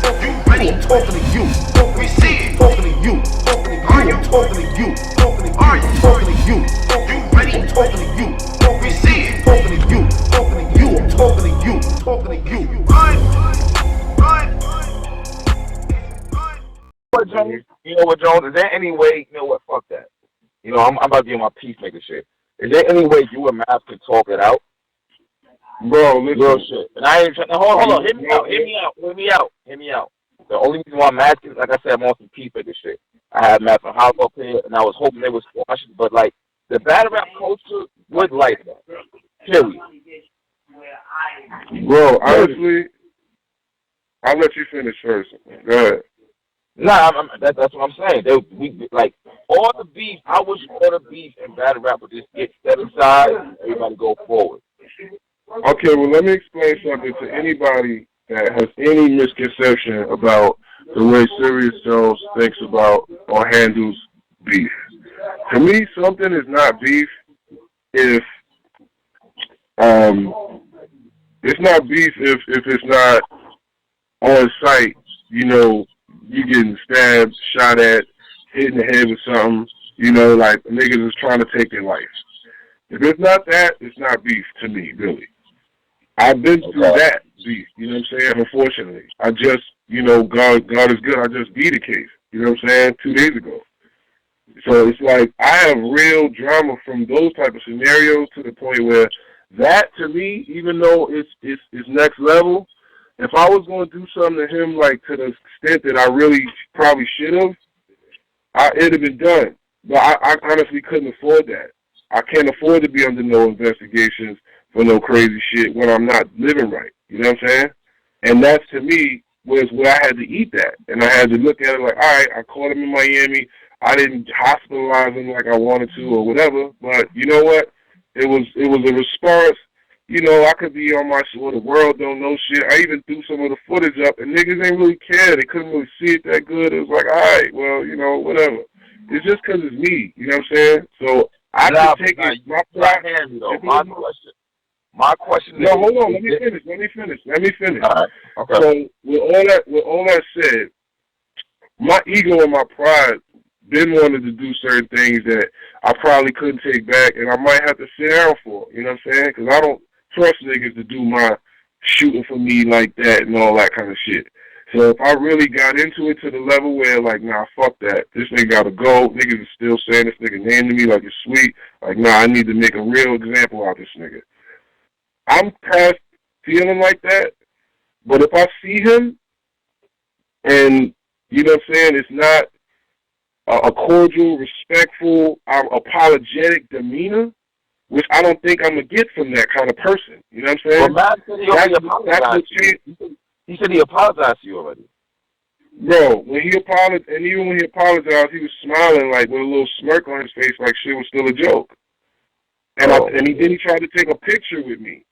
I'm talking to you. We see it. Talking to you. Are you talking to you? Are you talking to you? You ready? I'm talking to you. We see it. Talking to you. I'm talking to you. Talking to you. Run. What, Jones? You know what, Jones? Is there any way? You know what? Fuck that. You know, I'm about to get my peacemaker shit. Is there any way you and Math can talk it out? Bro, listen. Real shit. And I ain't trying to hold on. Hear me out. The only reason why I'm asking, like I said, I'm on some peacemaker shit. I had Math Hoffa up here, and I was hoping they was squashing, but like the battle rap culture would like that. Period. Bro, honestly, I'll let you finish first. Go ahead. Nah, that's what I'm saying. We like all the beef. I wish all the beef and battle rap would just get set aside. Everybody go forward. Okay, well, let me explain something to anybody that has any misconception about the way Serius Jones thinks about or handles beef. To me, something is not beef if it's not beef if it's not on site. You know, you getting stabbed, shot at, hit in the head with something. You know, like niggas is trying to take their life. If it's not that, it's not beef to me, really. I've been through that beef, you know what I'm saying? Unfortunately. I just, you know, God is good. I just beat a case, you know what I'm saying, 2 days ago. So it's like I have real drama from those type of scenarios to the point where that, to me, even though it's next level, if I was going to do something to him, like to the extent that I really probably should have, it'd have been done. But I honestly couldn't afford that. I can't afford to be under no investigations for no crazy shit when I'm not living right. You know what I'm saying? And that's, to me, was where I had to eat that. And I had to look at it like, all right, I caught him in Miami. I didn't hospitalize him like I wanted to or whatever. But you know what? It was a response. You know, I could be on my show, the world don't know shit. I even threw some of the footage up, and niggas ain't really care. They couldn't really see it that good. It was like, all right, well, you know, whatever. It's just because it's me. You know what I'm saying? So I could take it. My question is... No, hold on. Let me finish. All right. Okay. So with all that said, my ego and my pride been wanted to do certain things that I probably couldn't take back, and I might have to sit down for. You know what I'm saying? Because I don't trust niggas to do my shooting for me like that and all that kind of shit. So if I really got into it to the level where, like, nah, fuck that. This nigga gotta go. Niggas is still saying this nigga name to me like it's sweet. Like, nah, I need to make a real example out of this nigga. I'm past feeling like that, but if I see him and, you know what I'm saying, it's not a cordial, respectful, apologetic demeanor, which I don't think I'm going to get from that kind of person. You know what I'm saying? Well, Matt said he said he apologized to you already. Bro, when he apologized, and even when he apologized, he was smiling like with a little smirk on his face like shit was still a joke. And he tried to take a picture with me.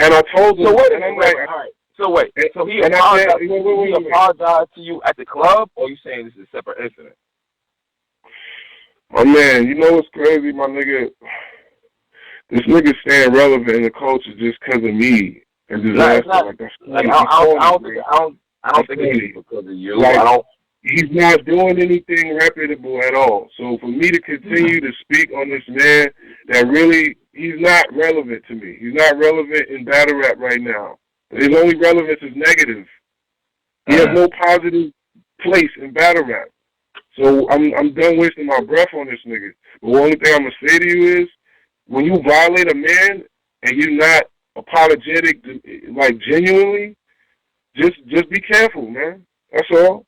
And I told him, and I'm like, all right. So wait, so he apologized to you at the club, or are you saying this is a separate incident? My man, you know what's crazy, my nigga? This nigga staying relevant in the culture just because of me and disaster. I don't think it's because of you. Like, he's not doing anything reputable at all. So for me to continue to speak on this man that really, he's not relevant to me. He's not relevant in battle rap right now. His only relevance is negative. He has no positive place in battle rap. So I'm done wasting my breath on this nigga. But the only thing I'm going to say to you is, when you violate a man and you're not apologetic, like genuinely, just be careful, man. That's all.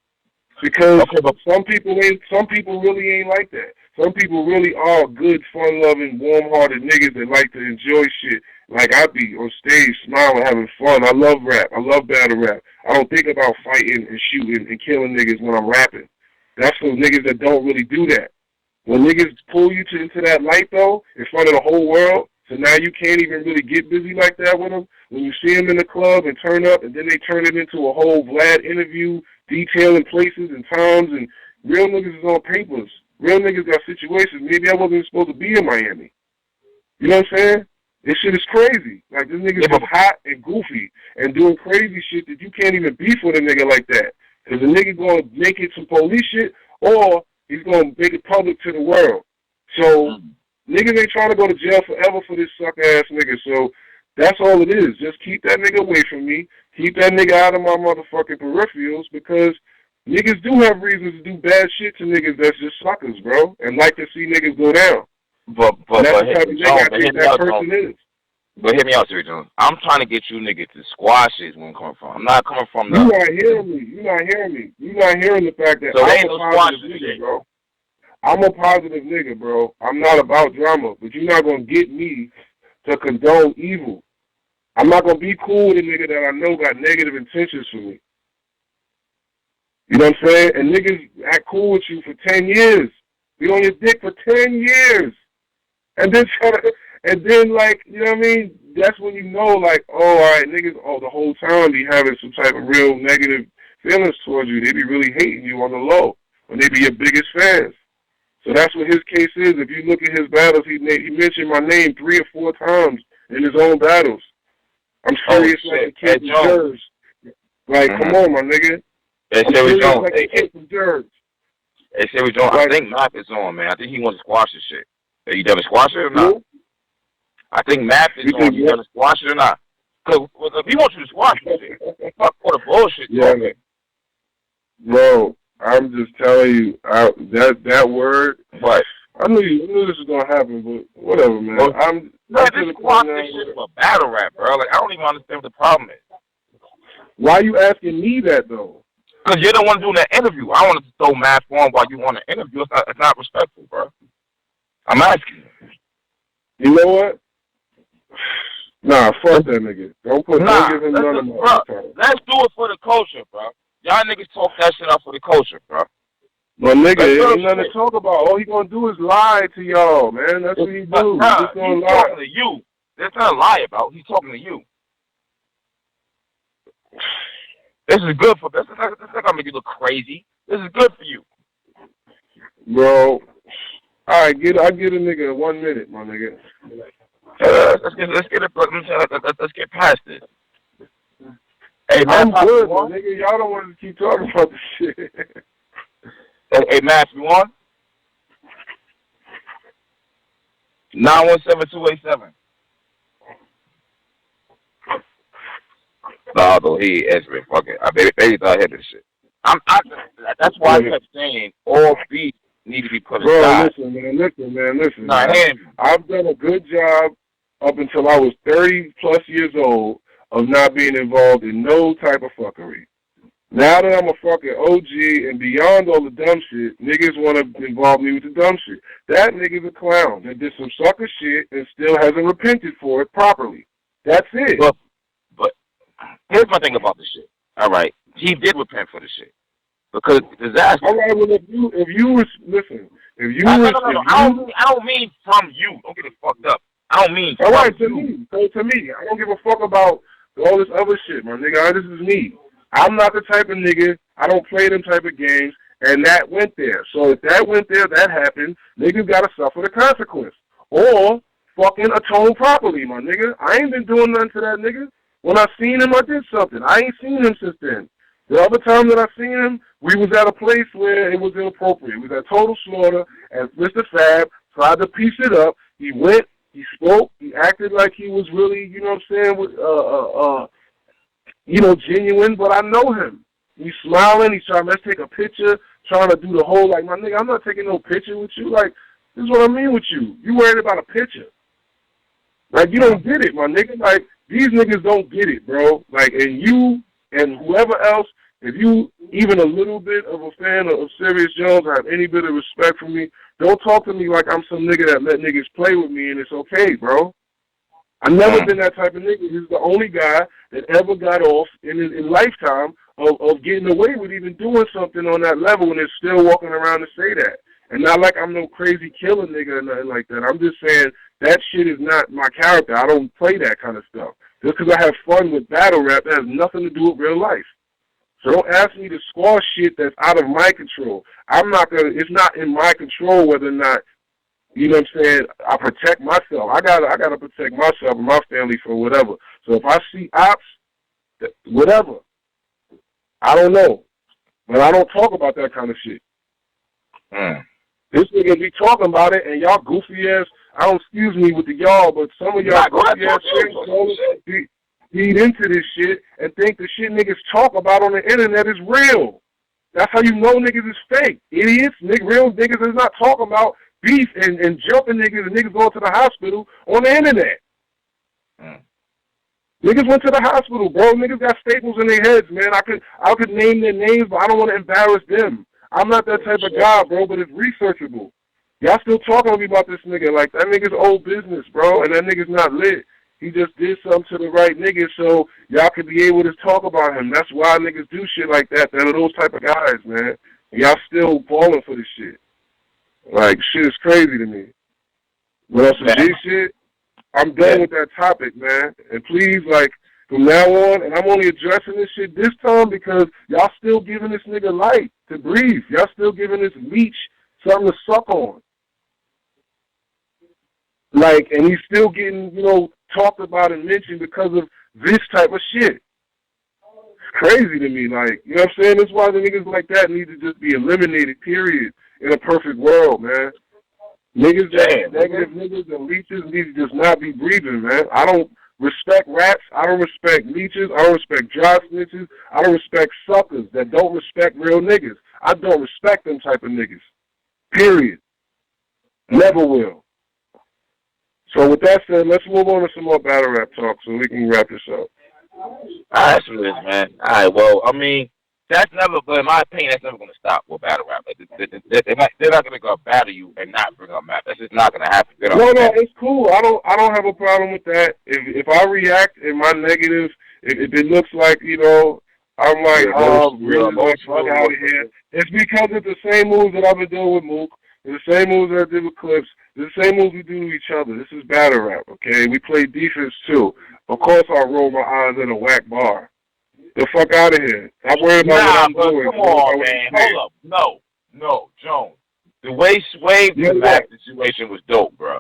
Because some people really ain't like that. Some people really are good, fun-loving, warm-hearted niggas that like to enjoy shit like I be on stage, smiling, having fun. I love rap. I love battle rap. I don't think about fighting and shooting and killing niggas when I'm rapping. That's for niggas that don't really do that. When niggas pull you into that light, though, in front of the whole world, so now you can't even really get busy like that with them. When you see them in the club and turn up, and then they turn it into a whole Vlad interview, detailing places and times, and real niggas is on papers. Real niggas got situations. Maybe I wasn't supposed to be in Miami. You know what I'm saying? This shit is crazy. Like, this nigga's just hot and goofy and doing crazy shit that you can't even beef with a nigga like that. Because the nigga gonna make it some police shit, or he's gonna make it public to the world. So, niggas ain't trying to go to jail forever for this suck-ass nigga. So, that's all it is. Just keep that nigga away from me. Keep that nigga out of my motherfucking peripherals, because niggas do have reasons to do bad shit to niggas that's just suckers, bro, and like to see niggas go down. But that's the type of nigga I think that person is. But hear me out, Serius Jones. I'm trying to get you niggas to squash it when I'm coming from. I'm not coming from the... You're not hearing me. You're not hearing me. You're not hearing the fact that I'm a positive nigga, bro. I'm a positive nigga, bro. I'm not about drama, but you're not going to get me to condone evil. I'm not going to be cool with a nigga that I know got negative intentions for me. You know what I'm saying? And niggas act cool with you for 10 years. Be on your dick for 10 years. And then like, you know what I mean? That's when you know, like, oh, all right, niggas, the whole time be having some type of real negative feelings towards you. They be really hating you on the low when they be your biggest fans. So that's what his case is. If you look at his battles, he mentioned my name 3 or 4 times in his own battles. I'm serious like a kid from Jersey. Like, come on, my nigga. Hey, Serius Jones. Like a kid from Jersey. Hey, Serius Jones, I think Math is on, man. I think he wants to squash this shit. Are you done to squash it or not? I think Math is on. You done to squash it or not? Because if he wants you to squash this shit, fuck all the bullshit. Yeah, man. Bro, I'm just telling you, that word. Right. I knew this was gonna happen, but whatever, man. Well, I'm just squash this shit for battle rap, bro. Like, I don't even understand what the problem is. Why are you asking me that though? Because you're the one doing that interview. I wanted to throw Math on while you on the interview. It's not respectful, bro. I'm asking you. You know what? Nah, fuck that nigga. Don't give him none of my time. Let's do it for the culture, bro. Y'all niggas talk that shit out for the culture, bro. Well, nigga, ain't nothing to talk about. All he gonna do is lie to y'all, man. That's what he do. He's talking to you. There's nothing to lie about. He's talking to you. This is good for this. This is not gonna make you look crazy. This is good for you, bro. All right, I get a nigga 1 minute, my nigga. Let's get past this. Hey, I'm good, my nigga. Y'all don't want to keep talking about this shit. Hey, Matt, you on? 917-287. No, though he is answering. Fuck it. I baby thought I had this shit. That's why I kept saying all beats need to be put aside. Bro, listen, man. Nah, I've done a good job up until I was 30 plus years old of not being involved in no type of fuckery. Now that I'm a fucking OG and beyond all the dumb shit, niggas want to involve me with the dumb shit. That nigga's a clown that did some sucker shit and still hasn't repented for it properly. That's it. But here's my thing about this shit. All right, he did repent for the shit because disaster. All right, well if you listen, I don't mean from you. Don't get it fucked up. I don't mean. All right, to me. I don't give a fuck about all this other shit, my nigga. This is me. I'm not the type of nigga, I don't play them type of games, and that went there. So if that went there, that happened, niggas gotta suffer the consequence. Or fucking atone properly, my nigga. I ain't been doing nothing to that nigga. When I seen him, I did something. I ain't seen him since then. The other time that I seen him, we was at a place where it was inappropriate. We was at Total Slaughter, and Mr. Fab tried to piece it up. He went, he spoke, he acted like he was really, you know what I'm saying, genuine, but I know him. He's smiling, he's trying, let's take a picture, trying to do the whole, like, my nigga, I'm not taking no picture with you. Like, this is what I mean with you. You worried about a picture. Like, you don't get it, my nigga. Like, these niggas don't get it, bro. Like, and you and whoever else, if you even a little bit of a fan of Serius Jones or have any bit of respect for me, don't talk to me like I'm some nigga that let niggas play with me and it's okay, bro. I've never been that type of nigga. He's the only guy that ever got off in lifetime of getting away with even doing something on that level and is still walking around to say that. And not like I'm no crazy killer nigga or nothing like that. I'm just saying that shit is not my character. I don't play that kind of stuff. Just because I have fun with battle rap, that has nothing to do with real life. So don't ask me to squash shit that's out of my control. It's not in my control whether or not You know what I'm saying? I protect myself. I gotta protect myself and my family for whatever. So if I see ops, whatever, I don't know. But I don't talk about that kind of shit. This nigga be talking about it, and y'all goofy ass, I don't excuse me with the y'all, but some of y'all goofy ass feed into this shit and think the shit niggas talk about on the internet is real. That's how you know niggas is fake. Idiots, real niggas is not talking about beef and jumping niggas and niggas going to the hospital on the internet. Niggas went to the hospital, bro. Niggas got staples in their heads, man. I could name their names, but I don't want to embarrass them. I'm not that type of guy, bro, but it's researchable. Y'all still talking to me about this nigga. Like, that nigga's old business, bro, and that nigga's not lit. He just did something to the right nigga so y'all could be able to talk about him. That's why niggas do shit like that. They're those type of guys, man. And y'all still falling for this shit. Like, shit is crazy to me. But on some G shit, I'm done with that topic, man. And please, like, from now on, and I'm only addressing this shit this time because y'all still giving this nigga light to breathe. Y'all still giving this leech something to suck on. Like, and he's still getting, talked about and mentioned because of this type of shit. It's crazy to me, like, you know what I'm saying? That's why the niggas like that need to just be eliminated, period, in a perfect world, man. Niggas that negative niggas and leeches need to just not be breathing, man. I don't respect rats. I don't respect leeches. I don't respect dry snitches. I don't respect suckers that don't respect real niggas. I don't respect them type of niggas, period. Never will. So with that said, let's move on to some more battle rap talk so we can wrap this up. All right, so this, man. All right, well, I mean, that's never, but in my opinion, that's never going to stop with battle rap. They're not going to go battle you and not bring up Math. That's just not going to happen. No, it's cool. I don't have a problem with that. If I react in my negative, if it looks like, I'm like, really, like, fuck out of here. It's because it's the same moves that I've been doing with Mook. It's the same moves that I did with Clips. It's the same moves we do to each other. This is battle rap, okay? We play defense, too. Of course I'll roll my eyes in a whack bar. The fuck out of here. I'm worried about what I'm doing. Come on, man. Hold up. No, Jones. The way Swave the Mac situation was dope, bro.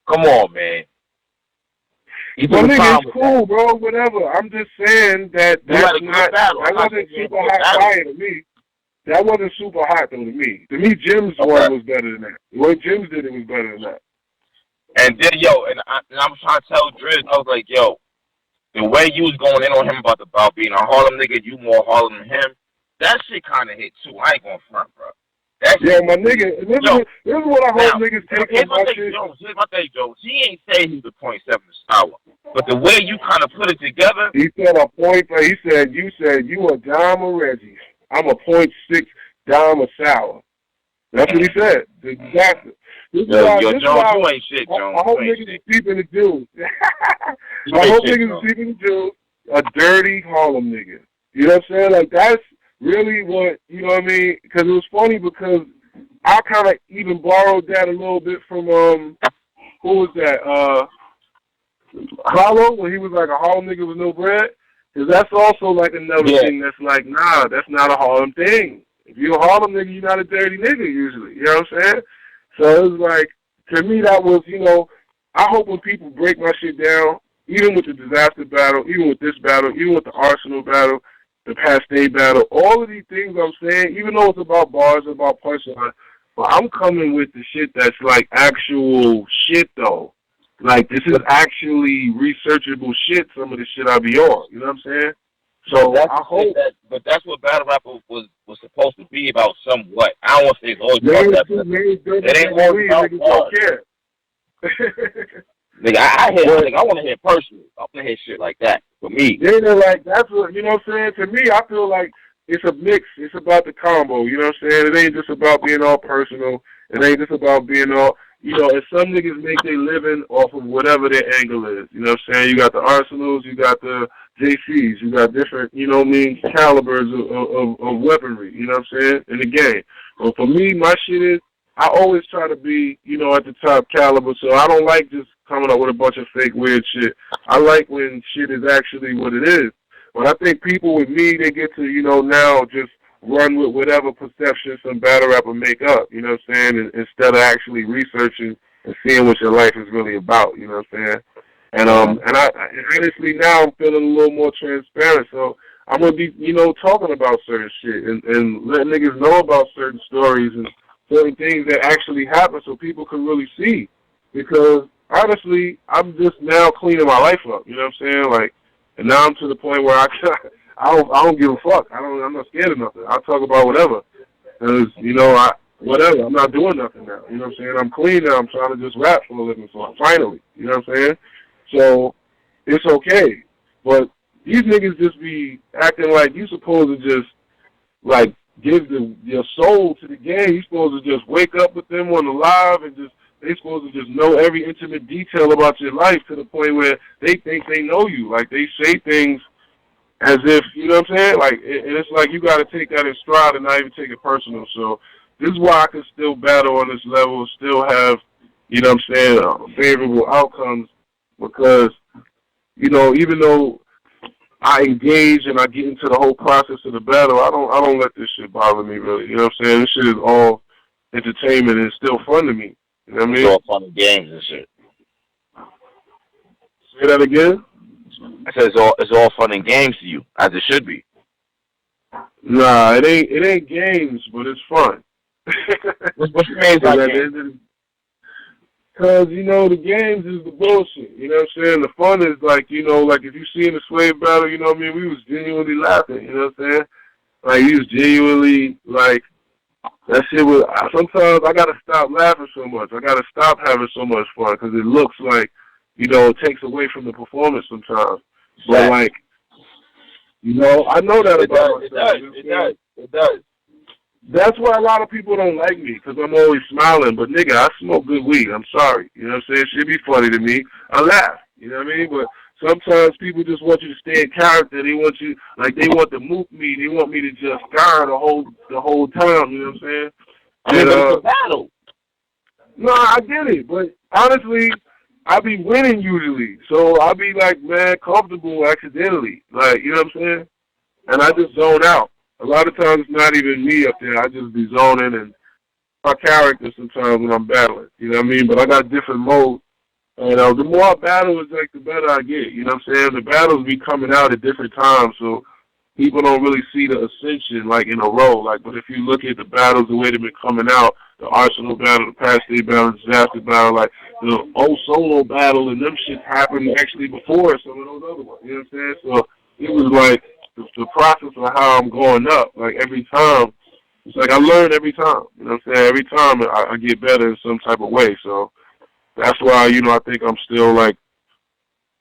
Come on, man. Well, nigga, it's cool, bro. Whatever. I'm just saying that that wasn't super hot fire to me. That wasn't super hot, though, to me. To me, Jim's one was better than that. What Jim's did, it was better than that. And then, I'm trying to tell Driz, I was like, yo, the way you was going in on him about being a Harlem nigga, you more Harlem than him, that shit kind of hit, too. I ain't going front, bro. My nigga, this is what I hope niggas take on my shit. Here's my thing, Jones. He ain't say he was a .7 sour. But the way you kind of put it together. He said you said you a dime of Reggie. I'm a .6 dime of sour. That's what he said. Exactly. Jones, you ain't shit, Jones. I hope niggas is keeping the Jews. I hope niggas is keeping the Jews a dirty Harlem nigga. You know what I'm saying? Like, that's really what, you know what I mean? Because it was funny because I kind of even borrowed that a little bit from, who was that? Hollow, when he was like a Harlem nigga with no bread. Because that's also like another thing that's like, nah, that's not a Harlem thing. If you're a Harlem nigga, you're not a dirty nigga usually. You know what I'm saying? So it was like, to me, that was, I hope when people break my shit down, even with the disaster battle, even with this battle, even with the Arsenal battle, the Pasté battle, all of these things I'm saying, even though it's about bars, about punchline, but I'm coming with the shit that's like actual shit though. Like, this is actually researchable shit, some of the shit I be on. You know what I'm saying? So I hope but that's what battle rap was supposed to be about somewhat. I don't want to say it's always about that. It ain't always about bars. Nigga, I want to hear personally. I want to hear shit like that for me. Yeah, like, that's what, you know what I'm saying? To me, I feel like it's a mix. It's about the combo, you know what I'm saying? It ain't just about being all personal. It ain't just about being all, and some niggas make their living off of whatever their angle is. You know what I'm saying? You got the Arsenals, you got the JCs, you got different, calibers of weaponry, you know what I'm saying, in the game. But for me, my shit is, I always try to be, at the top caliber, so I don't like just coming up with a bunch of fake weird shit. I like when shit is actually what it is. But I think people with me, they get to, now just run with whatever perception some battle rapper make up, you know what I'm saying, instead of actually researching and seeing what your life is really about, you know what I'm saying? And I honestly now I'm feeling a little more transparent, so I'm gonna be, you know, talking about certain shit and letting niggas know about certain stories and certain things that actually happen so people can really see. Because honestly, I'm just now cleaning my life up, you know what I'm saying? Like, and now I'm to the point where I don't give a fuck. I'm not scared of nothing. I'll talk about whatever. Cause, you know, whatever. I'm not doing nothing now. You know what I'm saying? I'm clean now. I'm trying to just rap for a living. So finally, you know what I'm saying? So it's okay. But these niggas just be acting like you supposed to just like give your soul to the game. You supposed to just wake up with them on the live and just they supposed to just know every intimate detail about your life to the point where they think they know you. Like they say things as if, you know what I'm saying? Like, and it's like you got to take that in stride and not even take it personal. So this is why I can still battle on this level, still have, you know what I'm saying, favorable outcomes because, you know, even though I engage and I get into the whole process of the battle, I don't let this shit bother me really. You know what I'm saying? This shit is all entertainment and it's still fun to me. You know what I mean? It's all fun and games and shit. Say that again? I said it's all fun and games to you, as it should be. Nah, it ain't games, but it's fun. What you mean by games? Because, you know, the games is the bullshit. You know what I'm saying? The fun is like, you know, like if you see in the slave battle, you know what I mean? We was genuinely laughing, you know what I'm saying? Like, he was genuinely, like, that shit was, sometimes I got to stop laughing so much. I got to stop having so much fun because it looks like, you know, it takes away from the performance sometimes. But, like, you know, I know that about myself. It does. That's why a lot of people don't like me, because I'm always smiling. But, nigga, I smoke good weed. I'm sorry. You know what I'm saying? It should be funny to me. I laugh. You know what I mean? But sometimes people just want you to stay in character. They want you, like, they want to mook me. They want me to just scar the whole time. You know what I'm saying? I mean, it's a battle. No, I get it. But, honestly, I be winning usually. So I be, like, man, comfortable accidentally. Like, you know what I'm saying? And I just zone out. A lot of times it's not even me up there. I just be zoning and my character sometimes when I'm battling. You know what I mean? But I got different modes. And the more I battle, it's like the better I get. You know what I'm saying? The battles be coming out at different times, so people don't really see the ascension like in a row. Like, but if you look at the battles, the way they've been coming out, the Arsenal battle, the Past Day battle, the Disaster battle, like the old solo battle, and them shit happened actually before some of those other ones. You know what I'm saying? So it was like the process of how I'm going up. Like every time, it's like I learn every time. You know what I'm saying? Every time I get better in some type of way. So that's why, you know, I think I'm still like,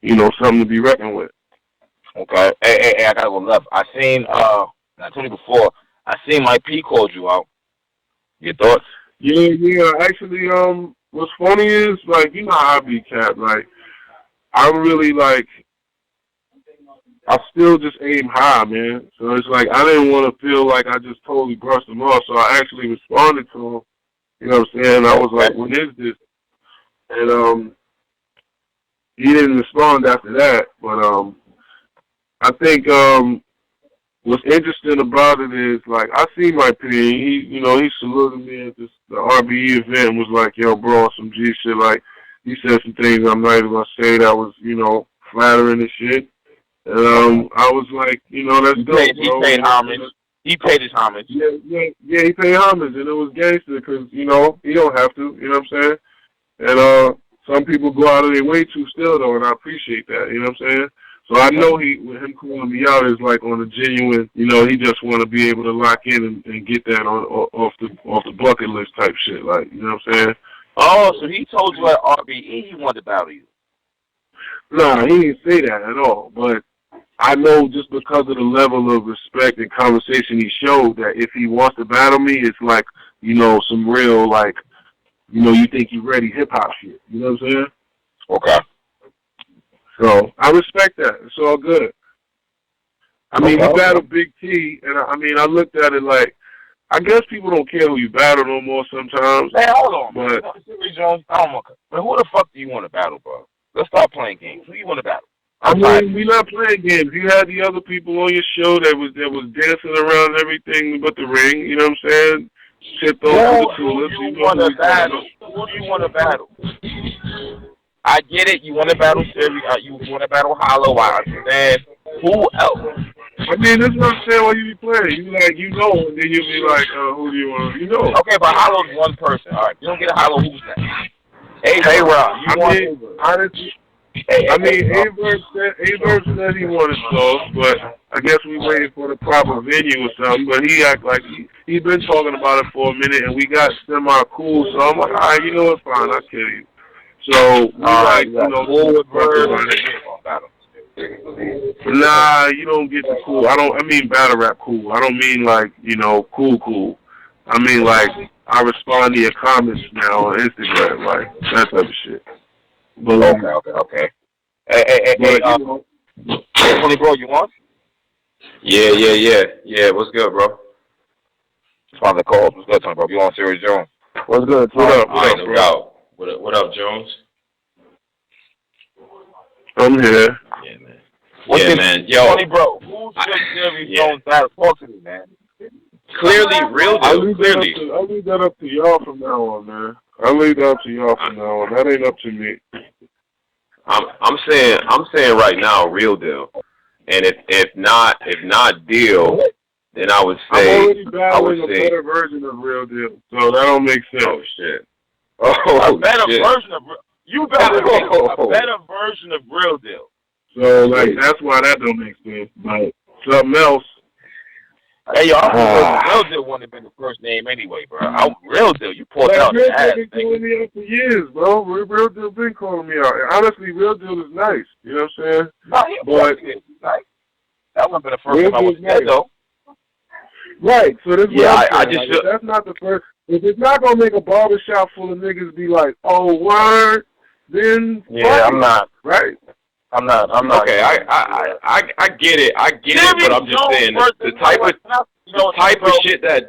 you know, something to be reckoned with. Okay. Hey, I gotta go left. I told you before, I seen Mike P called you out. Your thoughts? Yeah. Actually, what's funny is, like, you know how I be, Cap. Like, I'm really, like, I still just aim high, man. So it's like I didn't want to feel like I just totally brushed him off. So I actually responded to him. You know what I'm saying? I was like, when is this? And he didn't respond after that. But I think what's interesting about it is, like, I see my P. He saluted me at the RBE event and was like, yo, bro, some G shit. Like, he said some things I'm not even going to say that was, you know, flattering and shit. And I was like, you know, that's dope, bro. He paid homage. He paid his homage. Yeah, he paid homage, and it was gangster because, you know, he don't have to, you know what I'm saying? And some people go out of their way to still, though, and I appreciate that, you know what I'm saying? So I know with him calling me out is like on a genuine, you know, he just want to be able to lock in and get that off the bucket list type shit, like, you know what I'm saying? Oh, so he told you at RBE he wanted to battle you? Nah, he didn't say that at all, but I know just because of the level of respect and conversation he showed that if he wants to battle me, it's like, you know, some real, like, you know, you think you ready hip-hop shit. You know what I'm saying? Okay. So I respect that. It's all good. I mean, he battled Big T, and I looked at it like, I guess people don't care who you battle no more sometimes. Hey, hold on. But Serius Jones, I don't want to. But who the fuck do you want to battle, bro? Let's start playing games. Who you want to battle? I mean, we not playing games. You had the other people on your show that was dancing around everything but the ring. You know what I'm saying? Shit, those are the tulips. Who do you want to battle? Who do you want to battle? I get it. You want to battle Serious. You want to battle Hollow. I understand. Who else? I mean, that's what I'm saying. While you be playing, you like, you know, and then you be like, who do you want? You know. Okay, but Hollow's one person. All right, you don't get a Hollow. Who's that? Hey, Rob. Honestly, I mean, Averb said he wanted sauce, but I guess we waiting for the proper venue or something. But he act like he been talking about it for a minute, and we got semi-cool. So I'm like, all right, you know, it's fine. I'll kill you. So we like, you know, nah, you don't get the cool. I mean battle rap cool. I don't mean like, you know, cool. I mean like I respond to your comments now on Instagram, like that type of shit. But okay. Hey, Tony, bro, you on? Yeah. What's good, bro? Found the call. What's good, Tony, bro? You on Serius Jones? What's good? What up, bro? What up, Jones? I'm here. Yeah, man. Man. Yo, Tony, bro, who's Serius Jones battle? Talk to me, man. Clearly, real deal. Clearly. I'll leave that up to y'all from now on, man. I'll leave that up to y'all from now on. That ain't up to me. I'm saying right now, real deal. And if not deal, then I would say I'm already battling a better version of real deal, so that don't make sense. Oh shit! A better version of you better a better version of real deal. So like that's why that don't make sense. But something else. Hey, y'all, Real Deal wouldn't have been the first name anyway, bro. Real Deal, you pulled out Real the ass. Deal been calling me out for years, bro. Real Deal been calling me out. Honestly, Real Deal is nice. You know what I'm saying? No, but nice. That wouldn't have been the first time I would have said, though. Right. So this is I just like, that's not the first. If it's not gonna make a barbershop full of niggas be like, oh word, then I'm not. Right. I'm not. Okay, I get it. But I'm just saying the type of shit that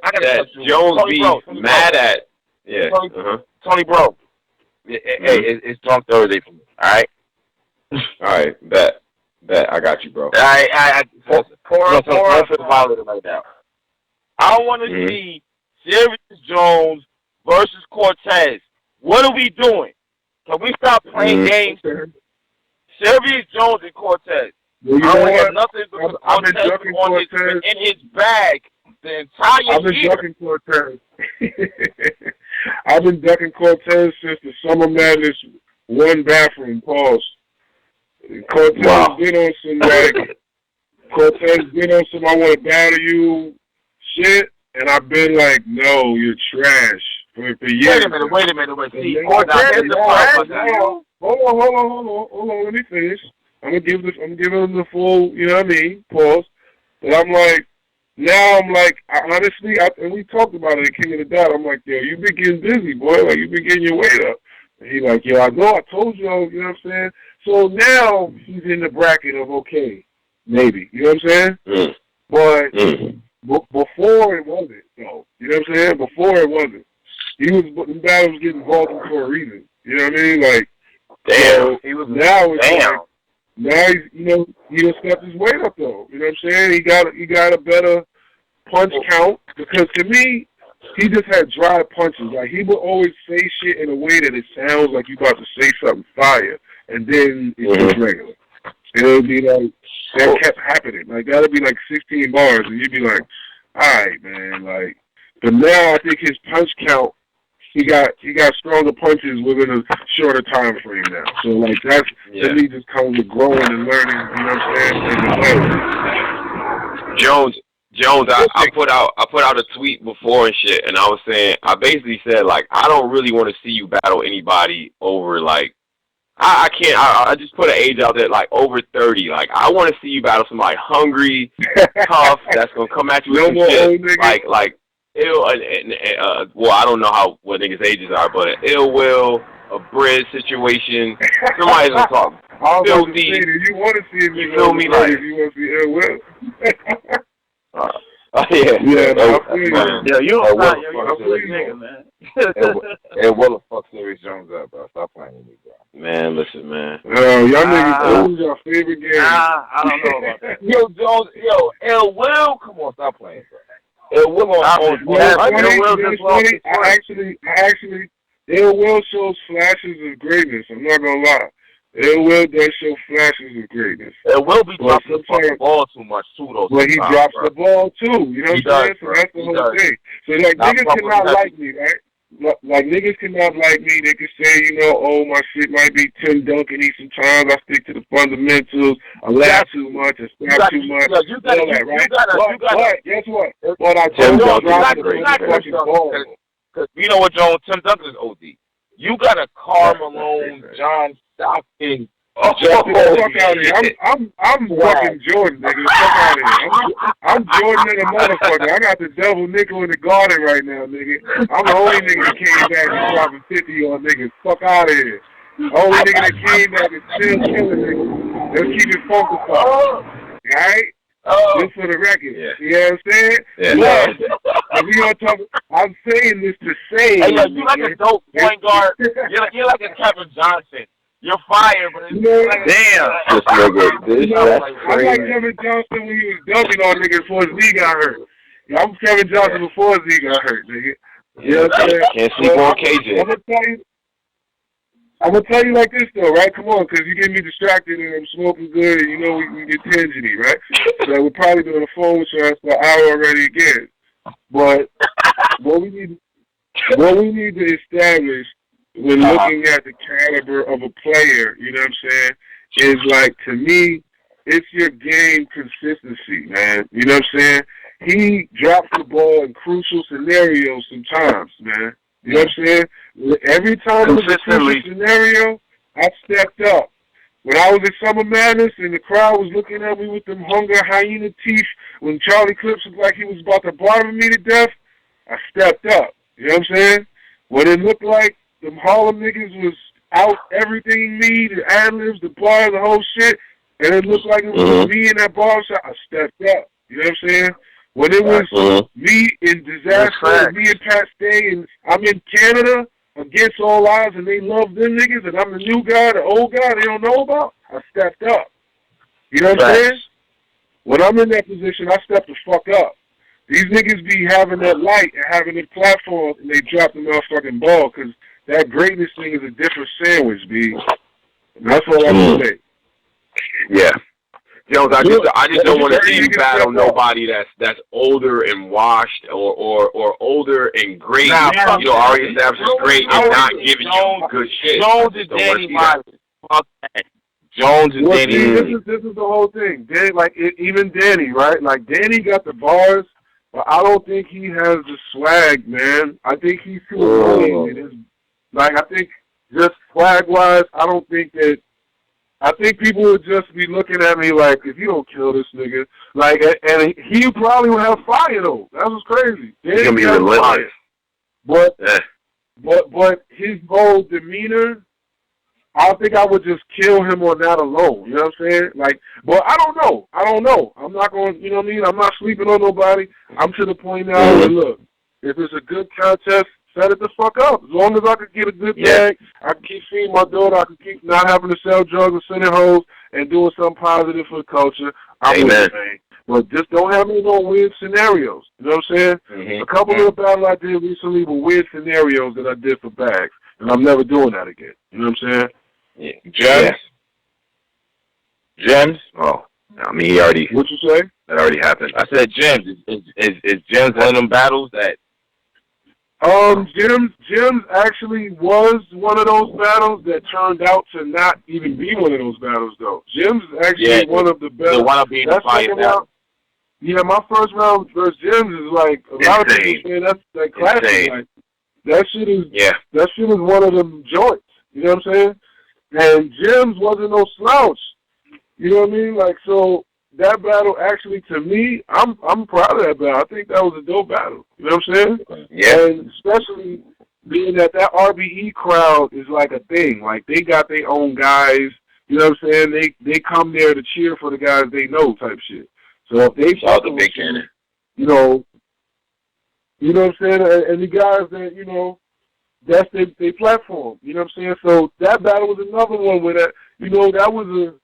Jones be mad at. Yeah. Tony, bro. Hey, it's Drunk Thursday for me. All right. Bet. I got you, bro. I right now. I want to see Serius Jones versus Cortez. What are we doing? Can we stop playing games? Serius Jones and Cortez. I don't have nothing because Cortez in his bag the entire year. I've been ducking Cortez. I've been ducking Cortez since the Summer Madness one bathroom pause. Cortez been on some like I want to battle you shit, and I've been like, no, you're trash for years. Wait a minute. See, Hold on. Let me finish. I'm giving him the full, you know what I mean, pause. But I'm like, honestly, and we talked about it at King of the Dot. I'm like, yo, you been getting busy, boy. Like, you been getting your weight up. And he like, yo, I know, I told you, you know what I'm saying? So now he's in the bracket of okay, maybe. You know what I'm saying? But before it wasn't, though. You know what I'm saying? Before it wasn't. The battle was getting involved for a reason. You know what I mean? Like, damn. Now he's, you know, he done stepped his weight up though. You know what I'm saying? He got a better punch count because to me, he just had dry punches. Like he would always say shit in a way that it sounds like you about to say something fire, and then it's just regular. It would be like that kept happening. Like that'd be like 16 bars, and you'd be like, all right, man. Like, but now I think his punch count. He got stronger punches within a shorter time frame now. So like that's to me just comes with growing and learning, you know what I'm saying? Jones, I put out a tweet before and shit, and I was saying I basically said like I don't really want to see you battle anybody over like I can't I just put an age out there like over 30. Like I want to see you battle somebody hungry, tough, that's gonna come at you with some shit like ill, well, I don't know what niggas' ages are, but an ill will, a bridge situation, somebody's gonna talk filthy. You want to see me? You feel me? Like you want to see ill will? You don't nigga, man. And what the fuck Serius Jones up, bro? Stop playing with me, bro. Man, listen, man. Y'all niggas, who's your favorite game. I don't know about that. Yo, Jones, Ill Will, come on, stop playing, bro. Ill Will actually, Ill Will shows flashes of greatness. I'm not gonna lie. Ill Will does show flashes of greatness. It will be dropping the fucking ball too much too, though. Well, he drops the ball too. You know what I'm saying? So that's the whole thing. So like niggas cannot like me, right? Like niggas cannot like me. They can say, oh, my shit might be Tim Duncan-y sometimes. I stick to the fundamentals. I laugh too much. I snap too much. All that, right? But guess what? But I don't drop the fucking ball. Because you know what, Jones? Tim Duncan is OD. You got a Karl Malone, John Stockton. Fuck out of here. I'm fucking Jordan, nigga. Fuck out of here. I'm Jordan and a motherfucker. I got the double nickel in the garden right now, nigga. I'm the only nigga that came back and dropping 50 on niggas. Fuck out of here. Only nigga that came back and still killing niggas. Let's keep it focused on. Alright? Just for the record. Yeah. You know what I'm saying? Yeah. But we gonna talk. I'm saying this to say. Hey, you like a dope point guard. You're like a Kevin Johnson. You're fired, but it's like damn. This nigga, I'm like Kevin Johnson when he was dunking on niggas before his knee got hurt. Yeah, I'm Kevin Johnson before his knee got hurt, nigga. You know what I'm saying? Can't sleep on KJ. I'm gonna tell you like this though, right? Come on, because you get me distracted and I'm smoking good, and we get tangent-y, right? So we're probably been on the phone with you for an hour already again. But what we need to establish when looking at the caliber of a player, you know what I'm saying, is like, to me, it's your game consistency, man. You know what I'm saying? He drops the ball in crucial scenarios sometimes, man. You know what I'm saying? Every time it was a crucial scenario, I stepped up. When I was at Summer Madness and the crowd was looking at me with them hunger hyena teeth, when Charlie Clips looked like he was about to bottom me to death, I stepped up. You know what I'm saying? When it looked like them Harlem niggas was out everything me, the ad-libs, the bar, the whole shit, and it looked like it was me in that bar shop, I stepped up. You know what I'm saying? When it was me in disaster, me and Pat Stay, and I'm in Canada against all odds, and they love them niggas, and I'm the new guy, the old guy they don't know about, I stepped up. You know what I'm saying? When I'm in that position, I step the fuck up. These niggas be having that light and having their platform, and they drop the motherfucking ball, because that greatness thing is a different sandwich, B. And that's all I'm going to say. Yeah. Jones, I just don't want to see you battle nobody that's older and washed or older and great. Already established as great and not giving you good shit. Jones is Danny Myers. Fuck that. Jones is Danny. This is the whole thing. Danny, even Danny, right? Like, Danny got the bars, but I don't think he has the swag, man. I think he's too annoying. I think just swag-wise, I think people would just be looking at me like, if you don't kill this nigga, and he probably would have fire though. That was crazy. He's gonna be relentless. But his whole demeanor, I think I would just kill him on that alone. You know what I'm saying? But I don't know. I'm not going. You know what I mean? I'm not sleeping on nobody. I'm to the point now where, look, if it's a good contest, set it the fuck up. As long as I could get a good bag, I can keep feeding my daughter, I can keep not having to sell drugs and sending hoes and doing something positive for the culture. I'm with it, man. But just don't have me no weird scenarios. You know what I'm saying? Mm-hmm. A couple of the battles I did recently were weird scenarios that I did for bags. And I'm never doing that again. You know what I'm saying? Yeah. Gems? Gems? Oh. I mean, he already... What you say? That already happened. I said Gems. Is Gems one of them battles that... Jim's actually was one of those battles that turned out to not even be one of those battles, though. Jim's actually one of the best. The one being the fire round. Yeah, my first round versus Jim's is like, a lot of people say that's that classic. Like, that shit is one of them joints. You know what I'm saying? And Jim's wasn't no slouch. You know what I mean? Like, so that battle actually, to me, I'm proud of that battle. I think that was a dope battle. You know what I'm saying? Yeah. And especially being that RBE crowd is like a thing. Like, they got their own guys. You know what I'm saying? They come there to cheer for the guys they know type shit. So if they shout the big cannon, you know what I'm saying? And the guys that, you know, that's their platform. You know what I'm saying? So that battle was another one where that, you know, that was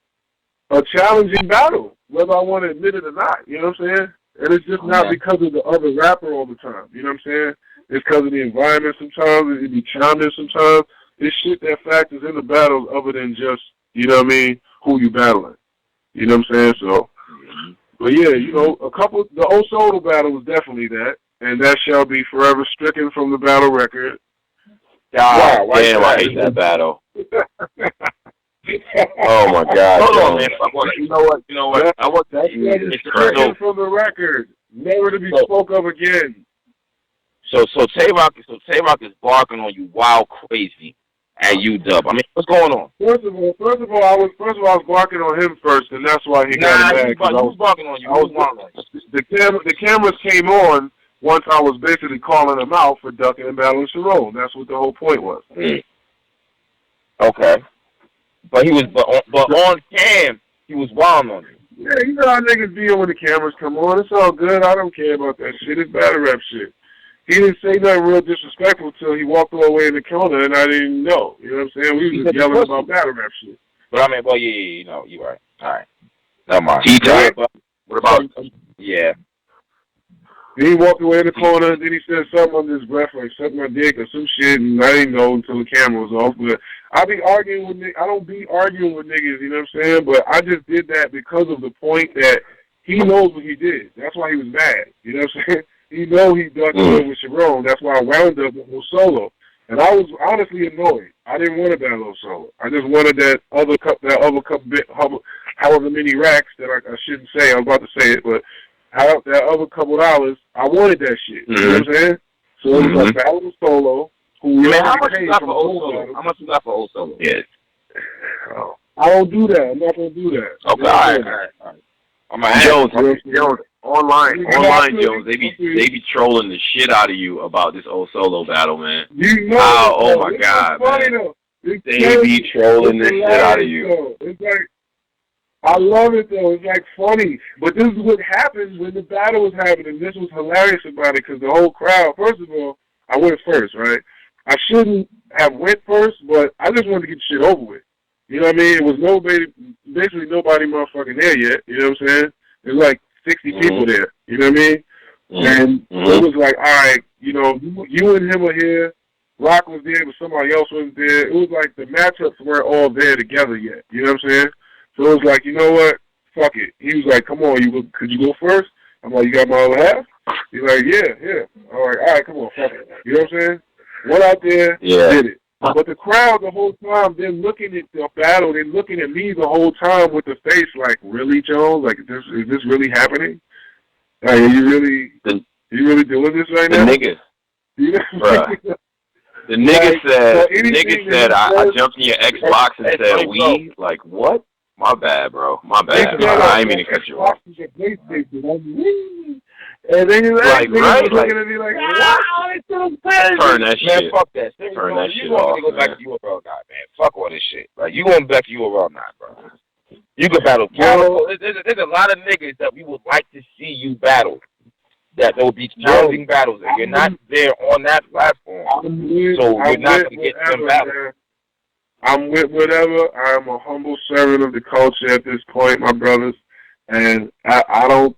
a challenging battle, whether I want to admit it or not. You know what I'm saying? And it's just not because of the other rapper all the time. You know what I'm saying? It's because of the environment sometimes. It be challenging sometimes. It's shit that factors in the battles other than just, you know what I mean, who you battling. You know what I'm saying? So, but yeah, you know, the old Solo battle was definitely that, and that shall be forever stricken from the battle record. God damn, I hate that battle. Oh my God! Hold on, man. You know what? I want that. It's stricken from the record, never to be spoke of again. So Tay-Rock is barking on you wild crazy at UW. I mean, what's going on? First of all, I was barking on him first, and that's why he got mad. He was barking on you. The cameras came on once I was basically calling him out for ducking and battling Sharon. That's what the whole point was. Okay. But on cam, he was wild on you. Yeah, you know how niggas be when the cameras come on. It's all good. I don't care about that shit. It's battle rap shit. He didn't say nothing real disrespectful till he walked all the way in the corner, and I didn't know. You know what I'm saying? We was just yelling about battle rap shit. But I mean, well, yeah, you know, you're right. All right. Never mind. What about? Yeah. Then he walked away in the corner, and then he said something under his breath, like suck my dick or some shit, and I didn't know until the camera was off. But I don't be arguing with niggas, you know what I'm saying? But I just did that because of the point that he knows what he did. That's why he was mad. You know what I'm saying? He know he ducked with Sharon. That's why I wound up with Solo. And I was honestly annoyed. I didn't want to battle Solo. I just wanted that other however many racks that I shouldn't say. I was about to say it, but that other couple dollars, I wanted that shit. You know what I'm saying? So it was like battle with Solo. How much you got for old Solo? How much you got for old Solo? Yeah. I don't do that. I'm not gonna do that. Okay, all right. Jones, online Jones, they be trolling the shit out of you about this old Solo battle, man. You know, oh my God, man. They be trolling the shit out of you. It's like, I love it though. It's like funny, but this is what happens when the battle was happening. This was hilarious about it because the whole crowd. First of all, I went first, right? I shouldn't have went first, but I just wanted to get shit over with. You know what I mean? It was basically nobody motherfucking there yet. You know what I'm saying? There's like 60 people there. You know what I mean? And it was like, all right, you know, you and him are here. Rock was there, but somebody else wasn't there. It was like the matchups weren't all there together yet. You know what I'm saying? So it was like, you know what? Fuck it. He was like, come on, could you go first? I'm like, you got my other half? He's like, yeah. All right, come on, fuck it. You know what I'm saying? Went out there, did it. But the crowd the whole time, they're looking at the battle, they're looking at me the whole time with the face like, really, Jones? Like, is this really happening? Like, are you really doing this right now? The nigga said, I jumped in your Xbox and said, we? Like, what? My bad, bro. My bad. I ain't mean to cut you off. And then you're like, looking at me like, wow, it's so crazy. Turn that shit. Man, fuck that. Turn that shit off. You want me to go back to URL now, man. Fuck all this shit. Like, you going back to URL now, bro. You can battle. There's a lot of niggas that we would like to see you battle. That there will be challenging battles, and you're not there on that platform. So you're not going to get them battles. I'm with whatever. I'm a humble servant of the culture at this point, my brothers. And I don't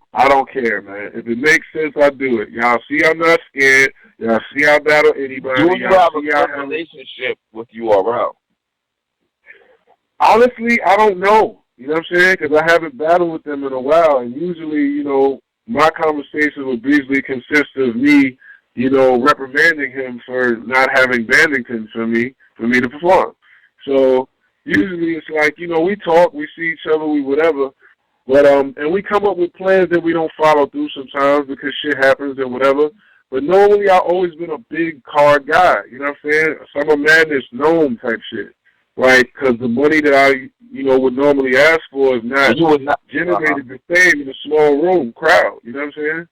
care, man. If it makes sense, I do it. Y'all see I'm not scared. Y'all see I battle anybody. Do you have a good relationship with URL? Honestly, I don't know. You know what I'm saying? Because I haven't battled with them in a while. And usually, you know, my conversation would usually consist of me, you know, reprimanding him for not having Bandington for me to perform. So usually it's like, you know, we talk, we see each other, we whatever. But and we come up with plans that we don't follow through sometimes because shit happens and whatever. But normally I've always been a big card guy. You know what I'm saying? Summer Madness gnome type shit. Like, because the money that I, you know, would normally ask for is not generated the same in a small room crowd. You know what I'm saying?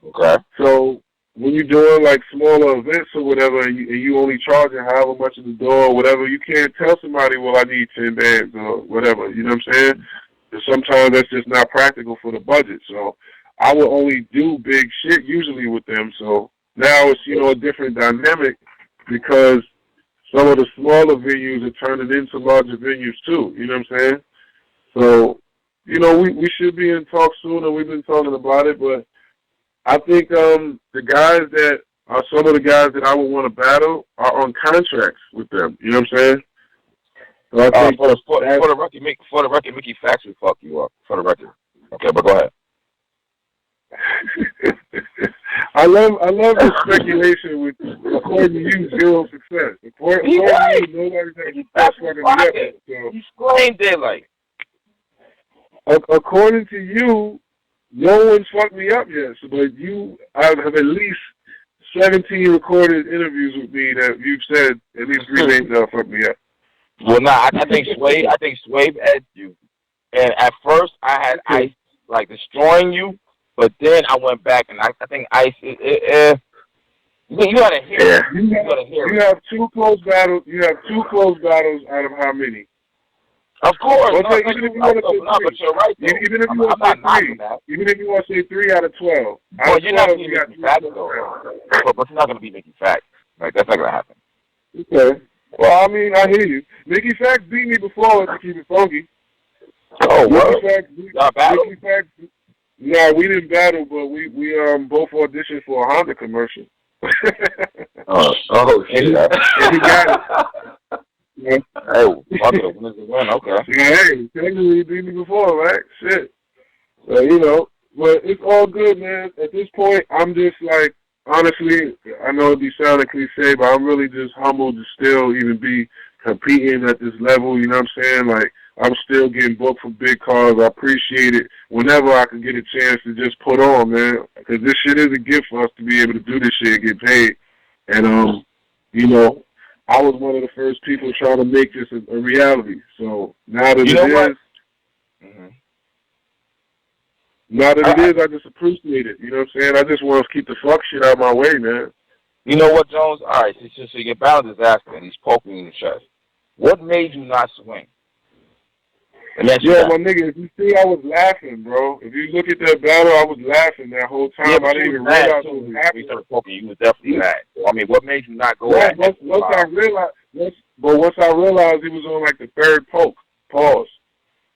Okay. So when you're doing like smaller events or whatever, and you only charging however much at the door or whatever, you can't tell somebody, well, I need 10 bands or whatever. You know what I'm saying? Sometimes that's just not practical for the budget. So I will only do big shit usually with them. So now it's, you know, a different dynamic because some of the smaller venues are turning into larger venues too. You know what I'm saying? So you know, we should be in talks soon, and we've been talking about it. But I think the guys that are some of the guys that I would want to battle are on contracts with them. You know what I'm saying? So I think for the record, Mickey Facts will fuck you up. For the record. Okay, but go ahead. I love the speculation with, according to you, zero success. According to you, nobody's had success fucking yet. So, he explained it like. According to you, no one's fucked me up yet. So, but I have at least 17 recorded interviews with me that you've said at least 3 names that fucked me up. Well, I think Swave edged you. And at first, I had Ice like destroying you, but then I went back and I think Ice. You gotta hear it. You have 2 close battles. You have 2 close battles out of how many? Of course. Even if you want to say 3. But you're right. Even if you want to say 3. Even if you want to say 3 out of 12. Well, you're not going to be Mickey Facts, though. But you're not going to be Mickey Facts. Like, that's not going to happen. Okay. Well, I mean, I hear you. Mickey Facts beat me before to keep it funky. Oh, what? Y'all battled? No, we didn't battle, but we both auditioned for a Honda commercial. oh shit! And he got it. Yeah. Hey, fuck it, win is a win. Okay. Yeah, hey, technically he beat me before, right? Shit. So, you know, but it's all good, man. At this point, I'm just like, honestly, I know it be sounding cliche, but I'm really just humbled to still even be competing at this level. You know what I'm saying? Like, I'm still getting booked for big cars. I appreciate it whenever I can get a chance to just put on, man. Because this shit is a gift for us to be able to do this shit and get paid. And, you know, I was one of the first people trying to make this a reality. So now that it is, I just appreciate it. You know what I'm saying? I just want to keep the fuck shit out of my way, man. You know what, Jones? All right, so your battle disaster, and he's poking you in the chest. What made you not swing? Yeah, my nigga, if you see, I was laughing, bro. If you look at that battle, I was laughing that whole time. Yeah, I didn't even realize what was happening. You started poking, you was definitely mad. I mean, what made you not go at once I realized he was on like the 3rd poke, pause.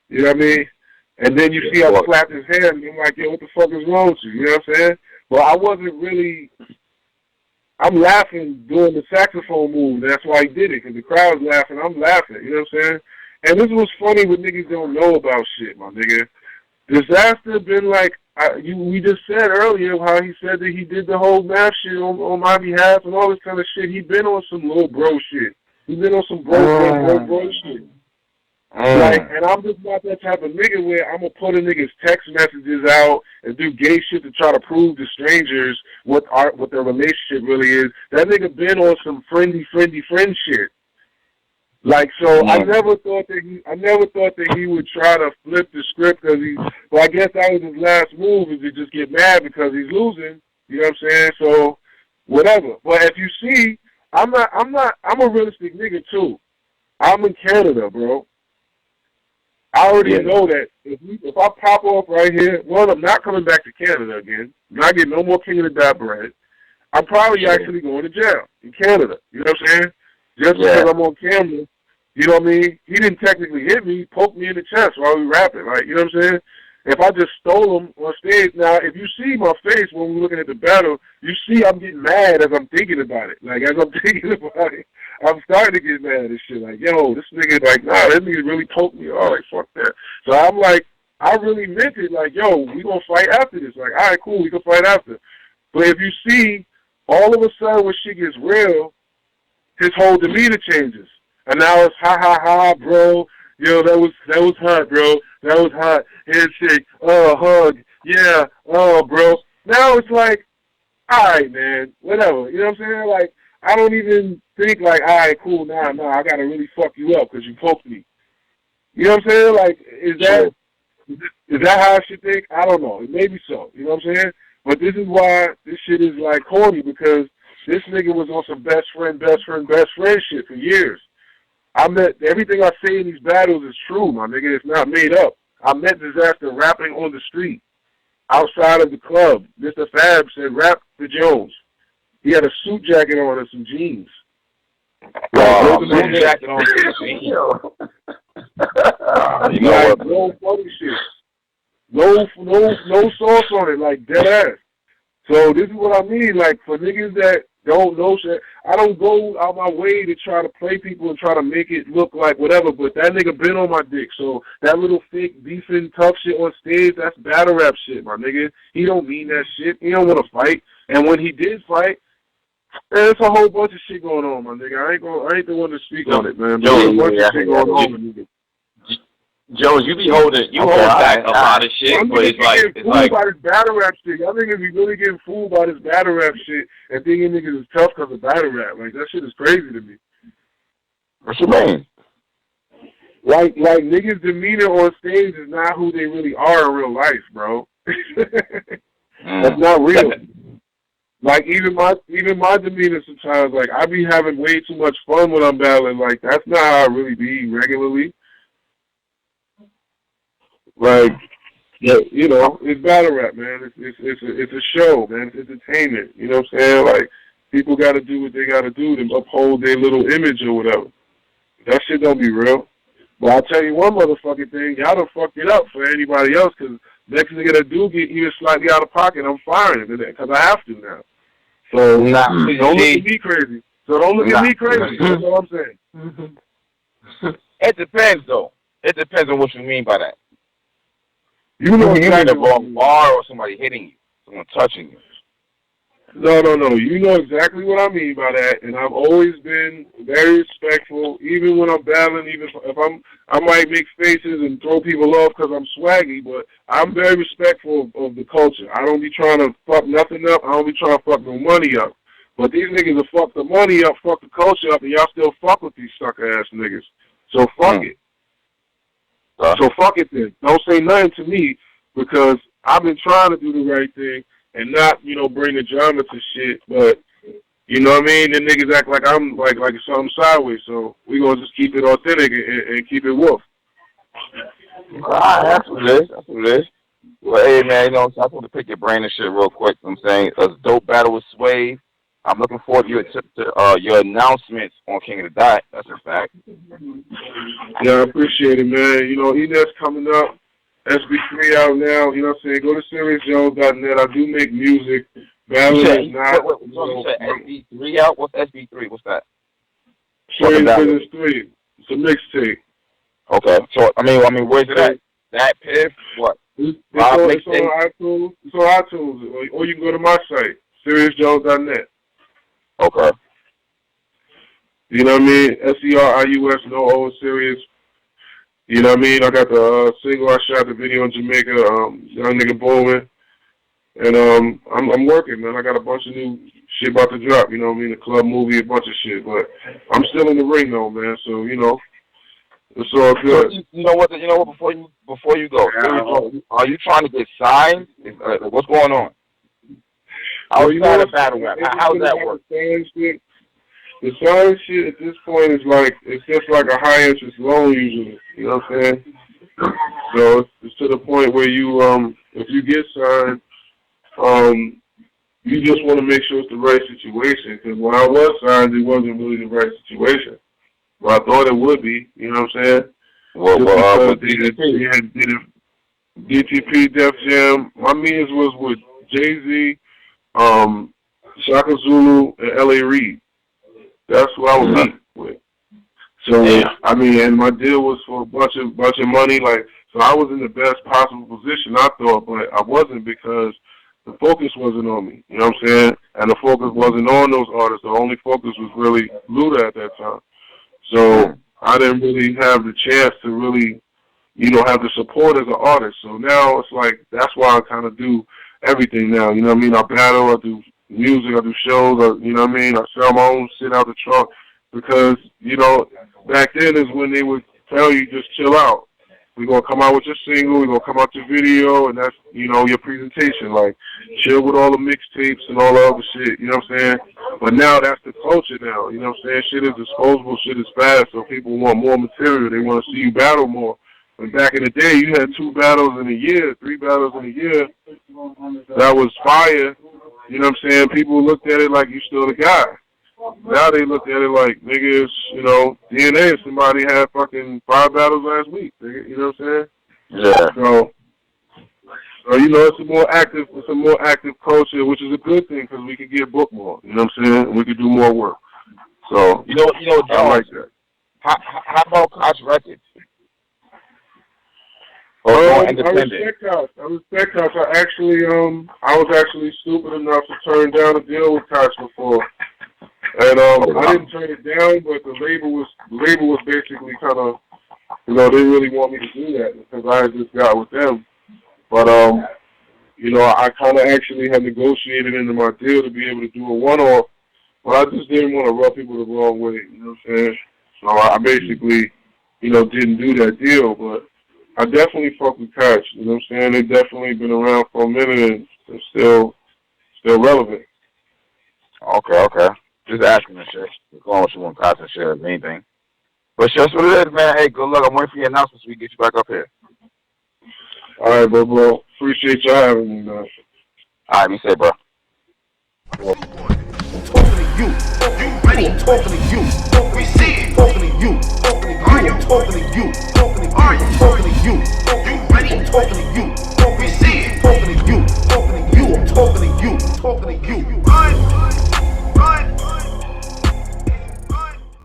You know what I mean? And then you see I slapped his hand, and I'm like, yo, what the fuck is wrong with you? You know what I'm saying? But I wasn't really, I'm laughing doing the saxophone move. That's why he did it, because the crowd's laughing. I'm laughing. You know what I'm saying? And this was funny what niggas don't know about shit, my nigga. Disaster been like, we just said earlier how he said that he did the whole math shit on my behalf and all this kind of shit. He been on some little bro shit. He been on some bro shit. Like, and I'm just not that type of nigga where I'm going to put a nigga's text messages out and do gay shit to try to prove to strangers what their relationship really is. That nigga been on some friend shit. Like, so I never thought that he would try to flip the script well, I guess that was his last move, is to just get mad because he's losing. You know what I'm saying? So whatever. But if you see, I'm a realistic nigga too. I'm in Canada, bro. I already know that if I pop off right here, one, I'm not coming back to Canada again. I'm not getting no more King of the Dot bread. I'm probably actually going to jail in Canada. You know what I'm saying? Just because I'm on camera, you know what I mean? He didn't technically hit me, he poked me in the chest while we rapping. Like, you know what I'm saying? If I just stole him on stage, now, if you see my face when we're looking at the battle, you see I'm getting mad as I'm thinking about it. Like, as I'm thinking about it, I'm starting to get mad and shit. Like, yo, this nigga, like, nah, this nigga really poked me. Oh, like, fuck that. So I'm like, I really meant it. Like, yo, we gonna fight after this. Like, all right, cool, we can fight after. But if you see, all of a sudden when shit gets real, his whole demeanor changes. And now it's ha ha ha, bro. Yo, that was hot, bro. That was hot. Handshake. Oh, hug. Yeah. Oh, bro. Now it's like, all right, man. Whatever. You know what I'm saying? Like, I don't even think like, all right, cool. Nah, I gotta really fuck you up because you poked me. You know what I'm saying? Like, is that how I should think? I don't know. Maybe so. You know what I'm saying? But this is why this shit is like corny, because this nigga was on some best friend shit for years. Everything I say in these battles is true, my nigga. It's not made up. I met Disaster rapping on the street, outside of the club. Mr. Fab said, rap the Jones. He had a suit jacket on and some jeans. Suit jacket on and some jeans. You know what? No funny shit. No sauce on it, like dead ass. So this is what I mean, like for niggas that don't know shit, I don't go out my way to try to play people and try to make it look like whatever, but that nigga been on my dick, so that little fake beefing tough shit on stage, that's battle rap shit, my nigga. He don't mean that shit. He don't want to fight. And when he did fight, there's a whole bunch of shit going on, my nigga. I ain't the one to speak on it, man. There's a bunch of shit going on, my nigga. Jones, you hold back a lot of shit, but it's like by this battle rap shit. Y'all niggas be really getting fooled by this battle rap shit and thinking niggas is tough because of battle rap. Like that shit is crazy to me. What you mean? Like niggas' demeanor on stage is not who they really are in real life, bro. That's not real. Like even my demeanor sometimes, like I be having way too much fun when I'm battling. Like that's not how I really be regularly. Like, you know, it's battle rap, man. It's a show, man. It's entertainment. You know what I'm saying? Like, people got to do what they got to do to uphold their little image or whatever. That shit don't be real. But I'll tell you one motherfucking thing. Y'all done fucked it up for anybody else because next nigga that do get even slightly out of pocket, I'm firing it because I have to now. So don't look at me crazy. That's all I'm saying. It depends, though. It depends on what you mean by that. You know you exactly mean a wrong bar or somebody hitting you, someone touching you. No. You know exactly what I mean by that, and I've always been very respectful, even when I'm battling, even if I might make faces and throw people off because I'm swaggy, but I'm very respectful of the culture. I don't be trying to fuck nothing up. I don't be trying to fuck no money up. But these niggas will fuck the money up, fuck the culture up, and y'all still fuck with these sucker-ass niggas. So fuck it. So fuck it then. Don't say nothing to me because I've been trying to do the right thing and not, you know, bring the drama to shit. But you know what I mean? The niggas act like I'm like something sideways. So we gonna just keep it authentic and keep it wolf. That's what it is. Well, hey man, you know, I just want to pick your brain and shit real quick. I'm saying a dope battle with Swave. I'm looking forward to your announcements on King of the Dot. That's a fact. Yeah, I appreciate it, man. You know, Enes coming up, SB3 out now. You know what I'm saying? Go to SeriousJones.net. I do make music. Battling is not. You said SB3 out? What's SB3? What's that? Serious Business 3. It's a mixtape. Okay. So, I mean, where's it at? That Piff? What? It's on iTunes. Or you can go to my site, SeriousJones.net. Okay. You know what I mean? SERIUS, no O, Serious. You know what I mean? I got the single I shot, the video in Jamaica, Young Nigga Bowling. And I'm working, man. I got a bunch of new shit about to drop, you know what I mean? The club movie, a bunch of shit. But I'm still in the ring though, man. So, you know, it's all good. So, you know what, before you go, are you trying to get signed? What's going on? Outside of battle rap, how's that work? The sign shit at this point is like, it's just like a high interest loan usually, you know what I'm saying? So it's to the point where you, if you get signed, you just want to make sure it's the right situation. Because when I was signed, it wasn't really the right situation. But I thought it would be, you know what I'm saying? Well, they had DTP, Def Jam. My meetings was with Jay-Z, Shaka Zulu, and L.A. Reid. That's who I was meeting with. So, I mean, and my deal was for a bunch of money. Like, so I was in the best possible position, I thought, but I wasn't because the focus wasn't on me. You know what I'm saying? And the focus wasn't on those artists. The only focus was really Luda at that time. So I didn't really have the chance to really, you know, have the support as an artist. So now it's like, that's why I kind of do everything now. You know what I mean? I battle, I do music, I do shows, you know what I mean? I sell my own shit out the trunk because, you know, back then is when they would tell you just chill out. We're going to come out with your single, we're going to come out your video, and that's, you know, your presentation. Like, chill with all the mixtapes and all the other shit, you know what I'm saying? But now that's the culture now, you know what I'm saying? Shit is disposable, shit is fast, so people want more material. They want to see you battle more. And back in the day, you had 2 battles in a year, 3 battles in a year. That was fire. You know what I'm saying? People looked at it like you still the guy. Now they look at it like, niggas, you know, DNA, somebody had fucking 5 battles last week, nigga, you know what I'm saying? Yeah. So, So, you know, it's a more active culture, which is a good thing because we can get booked more. You know what I'm saying? We can do more work. So, You know, Jones, I like that. How about Koch Records? Or I independent? respect Koch. I was actually stupid enough to turn down a deal with Koch before. And I didn't turn it down, but the label was basically kind of, you know, they really want me to do that because I had just got with them. But you know, I kind of actually had negotiated into my deal to be able to do a one-off, but I just didn't want to rub people the wrong way. You know what I'm saying? So I basically, you know, didn't do that deal. But I definitely fuck with Koch. You know what I'm saying? They've definitely been around for a minute and they're still relevant. Okay. Just asking and shit. Going with you on Koch and shit, if anything. But that's what it is, man. Hey, good luck. I'm waiting for your announcements so we can get you back up here. All right, bro. Appreciate y'all having me, man. All right, be safe, bro. I'm talking to you. You ready? I'm talking to you. We see it. Talking to you. Are you talking to you? Are you talking to you? You ready? I'm talking to you. We see it. Talking to you. I'm talking to you. Talking to you.